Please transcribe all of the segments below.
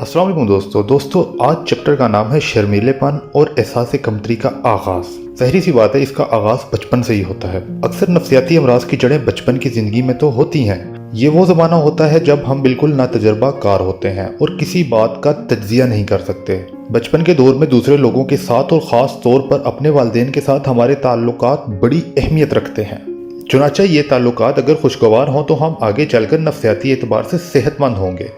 अस्सलाम वालेकुम दोस्तों आज चैप्टर का नाम है शर्मीलेपन और एहसास कमतरी का आगाज। ज़ाहिर सी बात है, इसका आगाज बचपन से ही होता है। अक्सर नफ्सियाती अमराज की जड़ें बचपन की जिंदगी में तो होती हैं। ये वो ज़माना होता है जब हम बिल्कुल नातजुर्बा कार होते हैं और किसी बात का तज्जिया नहीं कर सकते। बचपन के दौर में दूसरे लोगों के साथ और ख़ास तौर पर अपने वालिदैन के साथ हमारे ताल्लुकात बड़ी अहमियत रखते हैं। चुनांचे ये ताल्लुकात अगर खुशगवार हों तो हम आगे चलकर नफ्सियाती एतबार से सेहतमंद होंगे,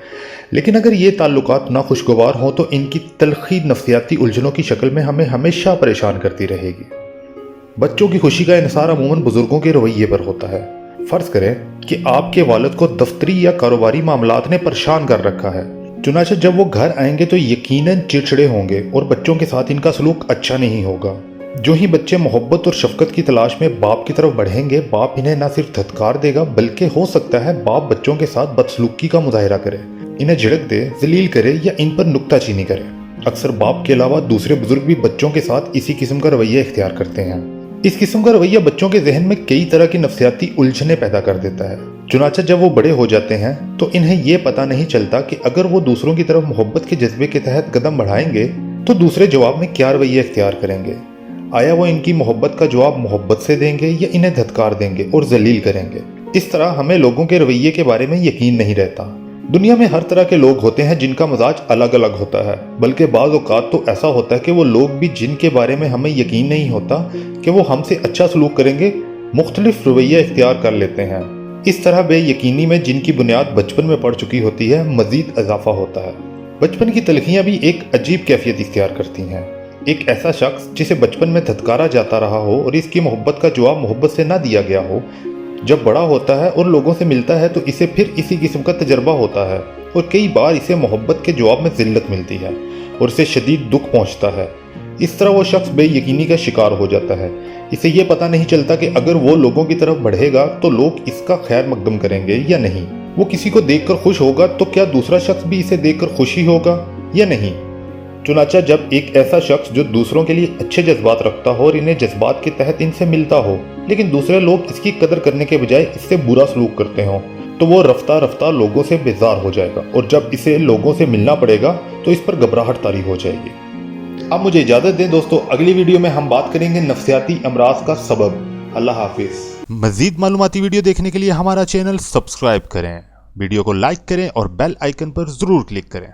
लेकिन अगर ये ताल्लुकात ना खुशगवार हों तो इनकी तलखी नफ्सियाती उलझनों की शक्ल में हमें हमेशा परेशान करती रहेगी। बच्चों की खुशी का इन्हिसार अमूमन बुजुर्गों के रवैये पर होता है। फ़र्ज़ करें कि आपके वालिद को दफ्तरी या कारोबारी मामलात ने परेशान कर रखा है। चुनांचे जब वो घर आएंगे तो यकीनन चिड़चिड़े होंगे और बच्चों के साथ इनका सलूक अच्छा नहीं होगा। जो ही बच्चे मोहब्बत और शफकत की तलाश में बाप की तरफ बढ़ेंगे, बाप इन्हें न सिर्फ धत्कार देगा बल्कि हो सकता है बाप बच्चों के साथ बदसलूकी का मुजाहिरा करे, इन्हें झिड़क दे, जलील करे या इन पर नुक्ताचीनी करे। अक्सर बाप के अलावा दूसरे बुजुर्ग भी बच्चों के साथ इसी किस्म का रवैया इख्तियार करते हैं। इस किस्म का रवैया बच्चों के जहन में कई तरह की नफ्सियाती उलझने पैदा कर देता है। चुनांचे जब वो बड़े हो जाते हैं तो इन्हें ये पता नहीं चलता कि अगर वो दूसरों की तरफ मोहब्बत के जज्बे के तहत कदम बढ़ाएंगे तो दूसरे जवाब में क्या रवैया इख्तियार करेंगे। आया वो इनकी मोहब्बत का जवाब मोहब्बत से देंगे या इन्हें धत्कार देंगे और जलील करेंगे। इस तरह हमें लोगों के रवैये के बारे में यकीन नहीं रहता। दुनिया में हर तरह के लोग होते हैं जिनका मिजाज अलग अलग होता है, बल्कि बाज़ औक़ात तो ऐसा होता है कि वो लोग भी जिनके बारे में हमें यकीन नहीं होता कि वो हमसे अच्छा सलूक करेंगे, मुख्तलिफ रवैया इख्तियार कर लेते हैं। इस तरह बेयकीनी में जिनकी बुनियाद बचपन में पड़ चुकी होती है मज़ीद इजाफा होता है। बचपन की तलखियाँ भी एक अजीब कैफियत इख्तियार करती हैं। एक ऐसा शख्स जिसे बचपन में धत्कारा जाता रहा हो और इसकी मोहब्बत का जवाब मोहब्बत से ना दिया गया हो, जब बड़ा होता है और लोगों से मिलता है तो इसे फिर इसी किस्म का तजर्बा होता है और कई बार इसे मोहब्बत के जवाब में जिल्लत मिलती है और इसे शदीद दुख पहुंचता है। इस तरह वो शख्स बेयकीनी का शिकार हो जाता है। इसे ये पता नहीं चलता कि अगर वो लोगों की तरफ बढ़ेगा तो लोग इसका खैर मकदम करेंगे या नहीं। वो किसी को देखकर खुश होगा तो क्या दूसरा शख्स भी इसे देखकर खुशी होगा या नहीं। चुनांचे जब एक ऐसा शख्स जो दूसरों के लिए अच्छे जज्बात रखता हो और इन्हें जज्बात के तहत इनसे मिलता हो, लेकिन दूसरे लोग इसकी कदर करने के बजाय इससे बुरा सलूक करते हों, तो वो रफ्ता रफ्ता लोगों से बेजार हो जाएगा और जब इसे लोगों से मिलना पड़ेगा तो इस पर घबराहट तारी हो जाएगी। अब मुझे इजाज़त दें दोस्तों, अगली वीडियो में हम बात करेंगे नफ्सियाती अमराज का सबब। अल्लाह हाफिज़। मज़ीद मालूमाती वीडियो देखने के लिए हमारा चैनल सब्सक्राइब करें, वीडियो को लाइक करें और बेल आइकन पर ज़रूर क्लिक करें।